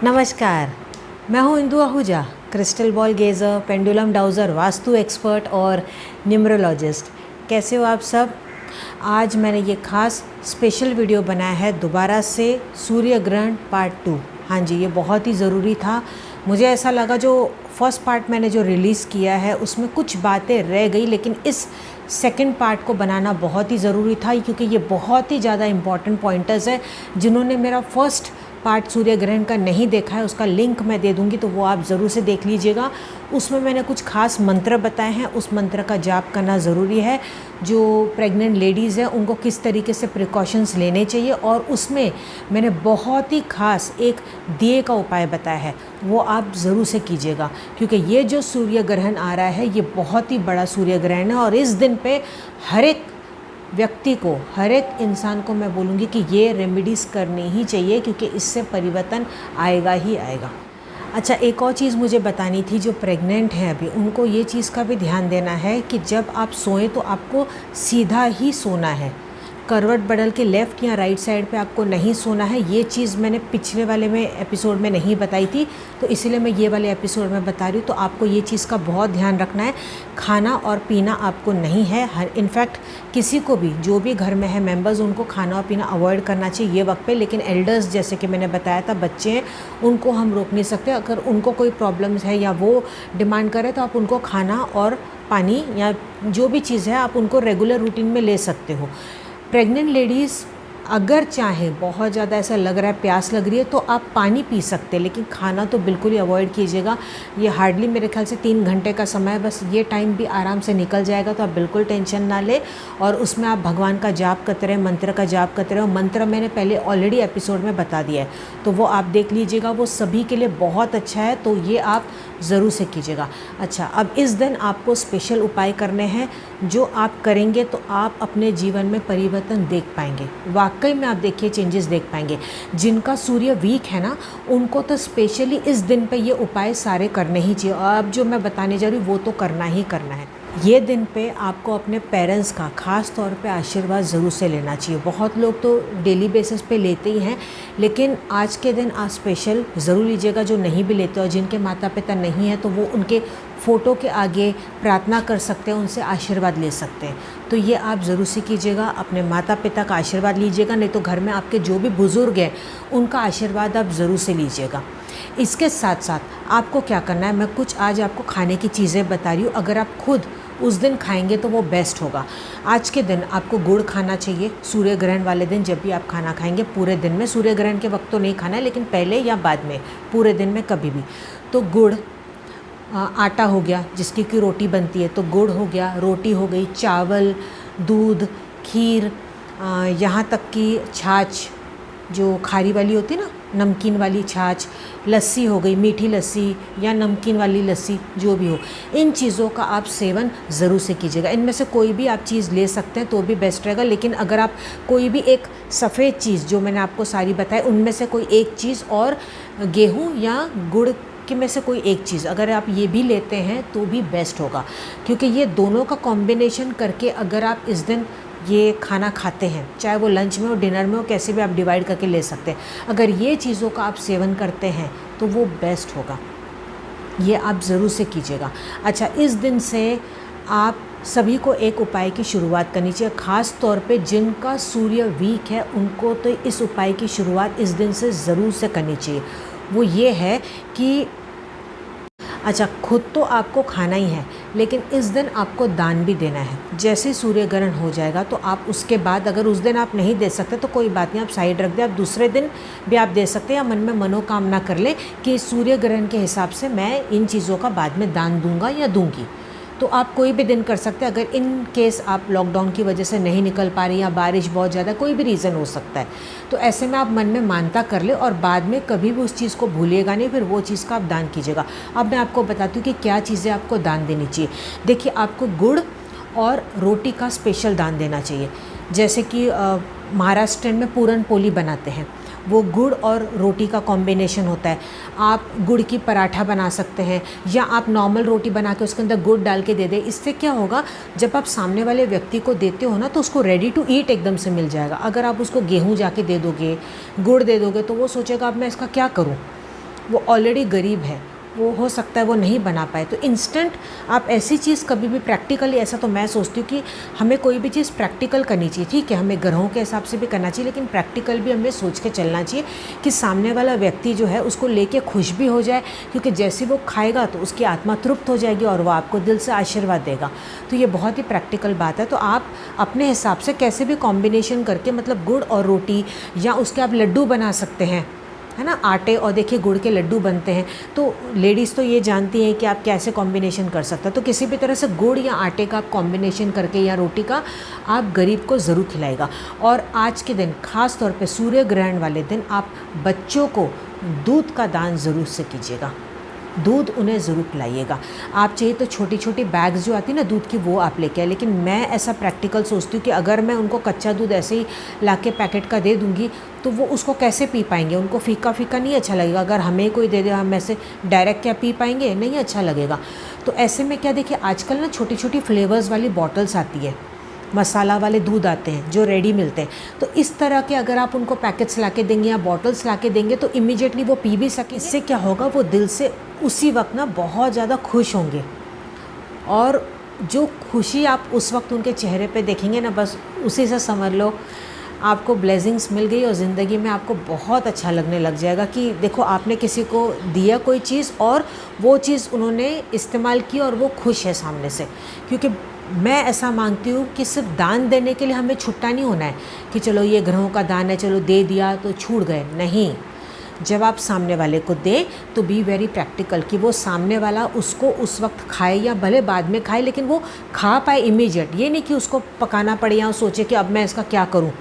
नमस्कार, मैं हूँ Indu Ahuja, crystal ball gazer, pendulum dowser, vastu expert और न्यूमरोलॉजिस्ट। कैसे हो आप सब? आज मैंने ये ख़ास स्पेशल वीडियो बनाया है दोबारा से सूर्य ग्रहण पार्ट 2। हाँ जी, ये बहुत ही ज़रूरी था। मुझे ऐसा लगा जो फर्स्ट पार्ट मैंने जो रिलीज़ किया है उसमें कुछ बातें रह गई, लेकिन इस सेकंड पार्ट को बनाना बहुत ही ज़रूरी था क्योंकि ये बहुत ही ज़्यादा इम्पॉर्टेंट पॉइंटर्स है। जिन्होंने मेरा फर्स्ट पार्ट सूर्य ग्रहण का नहीं देखा है उसका लिंक मैं दे दूंगी, तो वो आप ज़रूर से देख लीजिएगा। उसमें मैंने कुछ खास मंत्र बताए हैं, उस मंत्र का जाप करना ज़रूरी है। जो प्रेग्नेंट लेडीज़ हैं उनको किस तरीके से प्रिकॉशंस लेने चाहिए, और उसमें मैंने बहुत ही खास एक दिए का उपाय बताया है, वो आप ज़रूर से कीजिएगा। क्योंकि ये जो सूर्य ग्रहण आ रहा है ये बहुत ही बड़ा सूर्य ग्रहण है, और इस दिन पे हर एक व्यक्ति को, हर एक इंसान को मैं बोलूँगी कि ये रेमेडीज़ करनी ही चाहिए, क्योंकि इससे परिवर्तन आएगा ही आएगा। अच्छा, एक और चीज़ मुझे बतानी थी, जो प्रेग्नेंट हैं अभी उनको ये चीज़ का भी ध्यान देना है कि जब आप सोएं तो आपको सीधा ही सोना है, करवट बदल के लेफ़्ट या राइट साइड पे आपको नहीं सोना है। ये चीज़ मैंने पिछले वाले में एपिसोड में नहीं बताई थी, तो इसीलिए मैं ये वाले एपिसोड में बता रही हूँ। तो आपको ये चीज़ का बहुत ध्यान रखना है। खाना और पीना आपको नहीं है, इनफैक्ट किसी को भी, जो भी घर में है मेंबर्स, उनको खाना और पीना अवॉइड करना चाहिए ये वक्त पे। लेकिन एल्डर्स, जैसे कि मैंने बताया था, बच्चे हैं, उनको हम रोक नहीं सकते। अगर उनको कोई प्रॉब्लम्स है या वो डिमांड करे तो आप उनको खाना और पानी या जो भी चीज़ है आप उनको रेगुलर रूटीन में ले सकते हो। प्रेग्नेंट लेडीज़ अगर चाहें, बहुत ज़्यादा ऐसा लग रहा है, प्यास लग रही है, तो आप पानी पी सकते हैं, लेकिन खाना तो बिल्कुल ही अवॉइड कीजिएगा। ये हार्डली मेरे ख्याल से 3 घंटे का समय है, बस ये टाइम भी आराम से निकल जाएगा, तो आप बिल्कुल टेंशन ना लें। और उसमें आप भगवान का जाप करते रहें, मंत्र का जाप करते रहें। मंत्र मैंने पहले ऑलरेडी एपिसोड में बता दिया है, तो वो आप देख लीजिएगा, वो सभी के लिए बहुत अच्छा है, तो ये आप ज़रूर से कीजिएगा। अच्छा, अब इस दिन आपको स्पेशल उपाय करने हैं, जो आप करेंगे तो आप अपने जीवन में परिवर्तन देख पाएंगे। वाकई में आप देखिए चेंजेस देख पाएंगे। जिनका सूर्य वीक है ना, उनको तो स्पेशली इस दिन पे ये उपाय सारे करने ही चाहिए। और अब जो मैं बताने जा रही हूँ वो तो करना ही करना है। ये दिन पे आपको अपने पेरेंट्स का ख़ास तौर पे आशीर्वाद ज़रूर से लेना चाहिए। बहुत लोग तो डेली बेसिस पे लेते ही हैं, लेकिन आज के दिन आप स्पेशल ज़रूर लीजिएगा। जो नहीं भी लेते और जिनके माता पिता नहीं हैं, तो वो उनके फ़ोटो के आगे प्रार्थना कर सकते हैं, उनसे आशीर्वाद ले सकते हैं। तो ये आप ज़रूर से कीजिएगा, अपने माता पिता का आशीर्वाद लीजिएगा। नहीं तो घर में आपके जो भी बुज़ुर्ग हैं उनका आशीर्वाद आप ज़रूर से लीजिएगा। इसके साथ साथ आपको क्या करना है, मैं कुछ आज आपको खाने की चीज़ें बता रही हूँ। अगर आप खुद उस दिन खाएंगे तो वो बेस्ट होगा। आज के दिन आपको गुड़ खाना चाहिए। सूर्य ग्रहण वाले दिन जब भी आप खाना खाएंगे, पूरे दिन में, सूर्य ग्रहण के वक्त तो नहीं खाना है, लेकिन पहले या बाद में, पूरे दिन में कभी भी, तो गुड़, आटा हो गया जिसकी की रोटी बनती है, तो गुड़ हो गया, रोटी हो गई, चावल, दूध, खीर, यहाँ तक कि छाछ जो खारी वाली होती है ना, नमकीन वाली छाछ, लस्सी हो गई, मीठी लस्सी या नमकीन वाली लस्सी, जो भी हो, इन चीज़ों का आप सेवन ज़रूर से कीजिएगा। इनमें से कोई भी आप चीज़ ले सकते हैं तो भी बेस्ट रहेगा। लेकिन अगर आप कोई भी एक सफ़ेद चीज़, जो मैंने आपको सारी बताई, उनमें से कोई एक चीज़, और गेहूँ या गुड़ के में से कोई एक चीज़ अगर आप ये भी लेते हैं तो भी बेस्ट होगा। क्योंकि ये दोनों का कॉम्बिनेशन करके अगर आप इस दिन ये खाना खाते हैं, चाहे वो लंच में हो, डिनर में हो, कैसे भी आप डिवाइड करके ले सकते हैं, अगर ये चीज़ों का आप सेवन करते हैं तो वो बेस्ट होगा। ये आप ज़रूर से कीजिएगा। अच्छा, इस दिन से आप सभी को एक उपाय की शुरुआत करनी चाहिए। ख़ास तौर पे जिनका सूर्य वीक है उनको तो इस उपाय की शुरुआत इस दिन से ज़रूर से करनी चाहिए। वो ये है कि अच्छा, खुद तो आपको खाना ही है, लेकिन इस दिन आपको दान भी देना है। जैसे सूर्य ग्रहण हो जाएगा तो आप उसके बाद, अगर उस दिन आप नहीं दे सकते तो कोई बात नहीं, आप साइड रख दें, आप दूसरे दिन भी आप दे सकते हैं, या मन में मनोकामना कर लें कि सूर्य ग्रहण के हिसाब से मैं इन चीज़ों का बाद में दान दूंगा या दूंगी। तो आप कोई भी दिन कर सकते हैं। अगर इन केस आप लॉकडाउन की वजह से नहीं निकल पा रही, या बारिश बहुत ज़्यादा, कोई भी रीज़न हो सकता है, तो ऐसे में आप मन में मानता कर ले और बाद में कभी भी उस चीज़ को भूलिएगा नहीं, फिर वो चीज़ का आप दान कीजिएगा। अब मैं आपको बताती हूँ कि क्या चीज़ें आपको दान देनी चाहिए। देखिए, आपको गुड़ और रोटी का स्पेशल दान देना चाहिए। जैसे कि महाराष्ट्र में पूरन पोली बनाते हैं, वो गुड़ और रोटी का कॉम्बिनेशन होता है। आप गुड़ की पराठा बना सकते हैं, या आप नॉर्मल रोटी बना के उसके अंदर गुड़ डाल के दे दें। इससे क्या होगा, जब आप सामने वाले व्यक्ति को देते हो ना, तो उसको रेडी टू ईट एकदम से मिल जाएगा। अगर आप उसको गेहूं जाके दे दोगे, गुड़ दे दोगे, तो वो सोचेगा अब मैं इसका क्या करूं, वो ऑलरेडी गरीब है, वो हो सकता है वो नहीं बना पाए, तो इंस्टेंट आप ऐसी चीज़ कभी भी प्रैक्टिकली, ऐसा तो मैं सोचती हूँ कि हमें कोई भी चीज़ प्रैक्टिकल करनी चाहिए। ठीक है, हमें ग्रहों के हिसाब से भी करना चाहिए, लेकिन प्रैक्टिकल भी हमें सोच के चलना चाहिए कि सामने वाला व्यक्ति जो है उसको लेके खुश भी हो जाए, क्योंकि जैसे वो खाएगा तो उसकी आत्मा तृप्त हो जाएगी और वो आपको दिल से आशीर्वाद देगा। तो ये बहुत ही प्रैक्टिकल बात है। तो आप अपने हिसाब से कैसे भी कॉम्बिनेशन करके, मतलब गुड़ और रोटी, या उसके आप लड्डू बना सकते हैं, है ना, आटे और देखिए गुड़ के लड्डू बनते हैं। तो लेडीज़ तो ये जानती हैं कि आप कैसे कॉम्बिनेशन कर सकते हैं। तो किसी भी तरह से गुड़ या आटे का आप कॉम्बिनेशन करके या रोटी का आप गरीब को ज़रूर खिलाएगा। और आज के दिन ख़ास तौर पे सूर्य ग्रहण वाले दिन आप बच्चों को दूध का दान ज़रूर से कीजिएगा, दूध उन्हें ज़रूर पिलाइएगा। आप चाहिए तो छोटी छोटी बैग्स जो आती है ना दूध की, वो आप लेके आए, लेकिन मैं ऐसा प्रैक्टिकल सोचती हूँ कि अगर मैं उनको कच्चा दूध ऐसे ही ला के पैकेट का दे दूँगी तो वो उसको कैसे पी पाएंगे, उनको फीका फीका नहीं अच्छा लगेगा। अगर हमें कोई दे दे, हम ऐसे डायरेक्ट क्या पी पाएंगे, नहीं अच्छा लगेगा। तो ऐसे में क्या, देखिए आजकल ना छोटी छोटी फ्लेवर्स वाली बॉटल्स आती है, मसाला वाले दूध आते हैं जो रेडी मिलते हैं। तो इस तरह के अगर आप उनको पैकेट्स ला के देंगे या बॉटल्स ला के देंगे तो इमीडिएटली वो पी भी सके। इससे क्या होगा, वो दिल से उसी वक्त ना बहुत ज़्यादा खुश होंगे, और जो खुशी आप उस वक्त उनके चेहरे पे देखेंगे ना, बस उसी से समझ लो आपको ब्लेसिंग्स मिल गई और ज़िंदगी में आपको बहुत अच्छा लगने लग जाएगा कि देखो आपने किसी को दिया कोई चीज़ और वो चीज़ उन्होंने इस्तेमाल की और वो खुश है सामने से। क्योंकि मैं ऐसा मानती हूँ कि सिर्फ दान देने के लिए हमें छुट्टा नहीं होना है कि चलो ये ग्रहों का दान है, चलो दे दिया तो छूट गए, नहीं। जब आप सामने वाले को दें तो बी वेरी प्रैक्टिकल कि वो सामने वाला उसको उस वक्त खाए या भले बाद में खाए, लेकिन वो खा पाए इमीडिएट। ये नहीं कि उसको पकाना पड़े या सोचे कि अब मैं इसका क्या करूँ,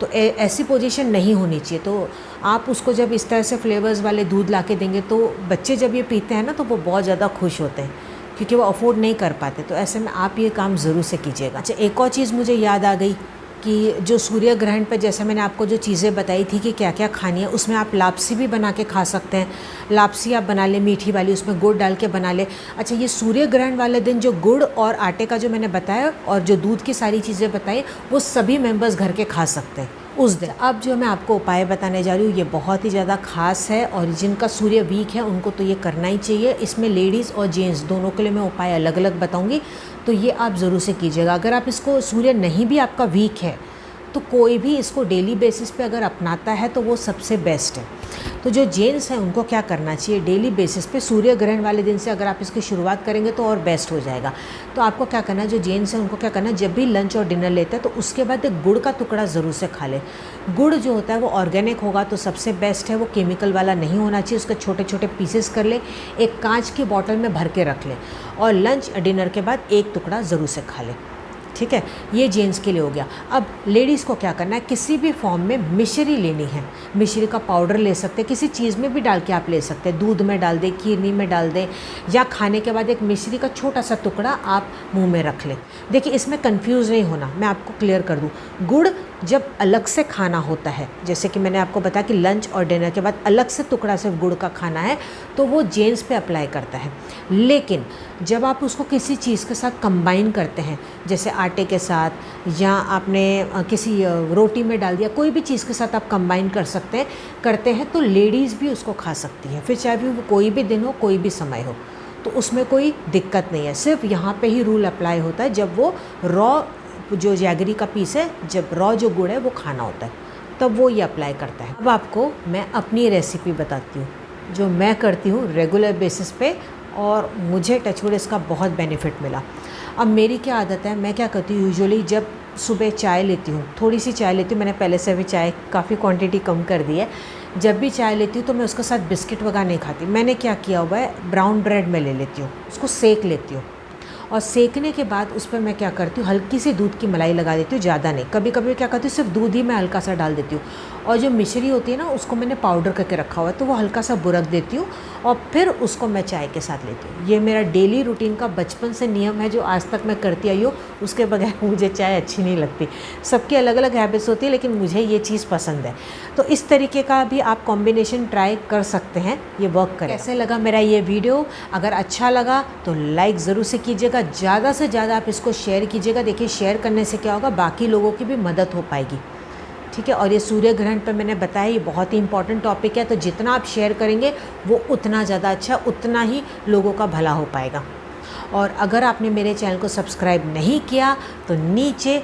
तो ऐसी पोजीशन नहीं होनी चाहिए। तो आप उसको जब इस तरह से फ्लेवर्स वाले दूध ला के देंगे तो बच्चे जब ये पीते हैं ना तो वो बहुत ज़्यादा खुश होते हैं, क्योंकि वो अफोर्ड नहीं कर पाते। तो ऐसे में आप ये काम ज़रूर से कीजिएगा। अच्छा, एक और चीज़ मुझे याद आ गई कि जो सूर्य ग्रहण पे जैसे मैंने आपको जो चीज़ें बताई थी कि क्या क्या खानी है, उसमें आप लापसी भी बना के खा सकते हैं। लापसी आप बना लें मीठी वाली, उसमें गुड़ डाल के बना लें। अच्छा, ये सूर्य ग्रहण वाले दिन जो गुड़ और आटे का जो मैंने बताया और जो दूध की सारी चीज़ें बताई, वो सभी मेंबर्स घर के खा सकते हैं उस दिन। अब जो मैं आपको उपाय बताने जा रही हूँ ये बहुत ही ज़्यादा खास है, और जिनका सूर्य वीक है उनको तो ये करना ही चाहिए। इसमें लेडीज़ और जेंट्स दोनों के लिए मैं उपाय अलग अलग बताऊँगी, तो ये आप ज़रूर से कीजिएगा। अगर आप इसको, सूर्य नहीं भी आपका वीक है तो कोई भी इसको डेली बेसिस पे अगर अपनाता है तो वो सबसे बेस्ट है। तो जो जेंट्स हैं उनको क्या करना चाहिए, डेली बेसिस पे सूर्य ग्रहण वाले दिन से अगर आप इसकी शुरुआत करेंगे तो और बेस्ट हो जाएगा। तो आपको क्या करना है, जो जेंट्स हैं उनको क्या करना है, जब भी लंच और डिनर लेते हैं तो उसके बाद एक गुड़ का टुकड़ा ज़रूर से खा लें। गुड़ जो होता है वो ऑर्गेनिक होगा तो सबसे बेस्ट है, वो केमिकल वाला नहीं होना चाहिए। उसके छोटे छोटे पीसेस कर लें, एक कांच की बॉटल में भर के रख लें, और लंच डिनर के बाद एक टुकड़ा ज़रूर से खा लें। ठीक है, ये जेंट्स के लिए हो गया। अब लेडीज़ को क्या करना है, किसी भी फॉर्म में मिश्री लेनी है। मिश्री का पाउडर ले सकते हैं, किसी चीज़ में भी डाल के आप ले सकते हैं, दूध में डाल दें, खीरनी में डाल दें, या खाने के बाद एक मिश्री का छोटा सा टुकड़ा आप मुंह में रख लें। देखिए इसमें कंफ्यूज नहीं होना, मैं आपको क्लियर कर दूँ। गुड़ जब अलग से खाना होता है, जैसे कि मैंने आपको बताया कि लंच और डिनर के बाद अलग से टुकड़ा सिर्फ गुड़ का खाना है, तो वो जेंट्स पे अप्लाई करता है। लेकिन जब आप उसको किसी चीज़ के साथ कंबाइन करते हैं, जैसे आटे के साथ या आपने किसी रोटी में डाल दिया, कोई भी चीज़ के साथ आप कंबाइन करते हैं तो लेडीज़ भी उसको खा सकती हैं, फिर चाहे वो कोई भी दिन हो, कोई भी समय हो, तो उसमें कोई दिक्कत नहीं है। सिर्फ यहाँ पे ही रूल अप्लाई होता है जब वो रॉ जो जैगरी का पीस है, जब रॉ जो गुड़ है वो खाना होता है, तब वो ये अप्लाई करता है। अब आपको मैं अपनी रेसिपी बताती हूँ जो मैं करती हूँ रेगुलर बेसिस पे, और मुझे टचवुड इसका बहुत बेनिफिट मिला। अब मेरी क्या आदत है, मैं क्या करती हूँ, यूजुअली जब सुबह चाय लेती हूँ, थोड़ी सी चाय लेती हूँ, मैंने पहले से भी चाय काफ़ी क्वांटिटी कम कर दी है। जब भी चाय लेती हूँ तो मैं उसके साथ बिस्किट वगैरह नहीं खाती। मैंने क्या किया हुआ है, ब्राउन ब्रेड में ले लेती हूँ, उसको सेक लेती हूँ, और सेकने के बाद उस पर मैं क्या करती हूँ, हल्की सी दूध की मलाई लगा देती हूँ, ज़्यादा नहीं। कभी कभी क्या करती हूँ, सिर्फ दूध ही मैं हल्का सा डाल देती हूँ, और जो मिश्री होती है ना उसको मैंने पाउडर करके रखा हुआ है, तो वो हल्का सा बुरक देती हूँ, और फिर उसको मैं चाय के साथ लेती हूँ। ये मेरा डेली रूटीन का बचपन से नियम है जो आज तक मैं करती आई हूँ। उसके बगैर मुझे चाय अच्छी नहीं लगती। सबकी अलग अलग हैबिट्स होती है, लेकिन मुझे ये चीज़ पसंद है। तो इस तरीके का भी आप कॉम्बिनेशन ट्राई कर सकते हैं, ये वर्क करें। कैसे लगा मेरा ये वीडियो? अगर अच्छा लगा तो लाइक ज़रूर से कीजिएगा, ज़्यादा से ज़्यादा आप इसको शेयर कीजिएगा। देखिए शेयर करने से क्या होगा, बाकी लोगों की भी मदद हो पाएगी। ठीक है। और ये सूर्य ग्रहण पर मैंने बताया ये बहुत ही इंपॉर्टेंट टॉपिक है, तो जितना आप शेयर करेंगे वो उतना ज़्यादा अच्छा, उतना ही लोगों का भला हो पाएगा। और अगर आपने मेरे चैनल को सब्सक्राइब नहीं किया तो नीचे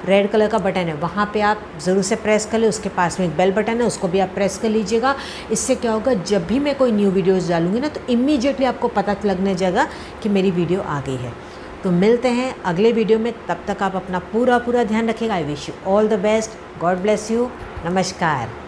रेड कलर का बटन है, वहाँ पे आप ज़रूर से प्रेस कर लें। उसके पास में एक बेल बटन है, उसको भी आप प्रेस कर लीजिएगा। इससे क्या होगा, जब भी मैं कोई न्यू वीडियोस डालूँगी ना तो इमीडिएटली आपको पता लगने जाएगा कि मेरी वीडियो आ गई है। तो मिलते हैं अगले वीडियो में, तब तक आप अपना पूरा ध्यान रखिएगा। I wish you all the best. God bless you. नमस्कार।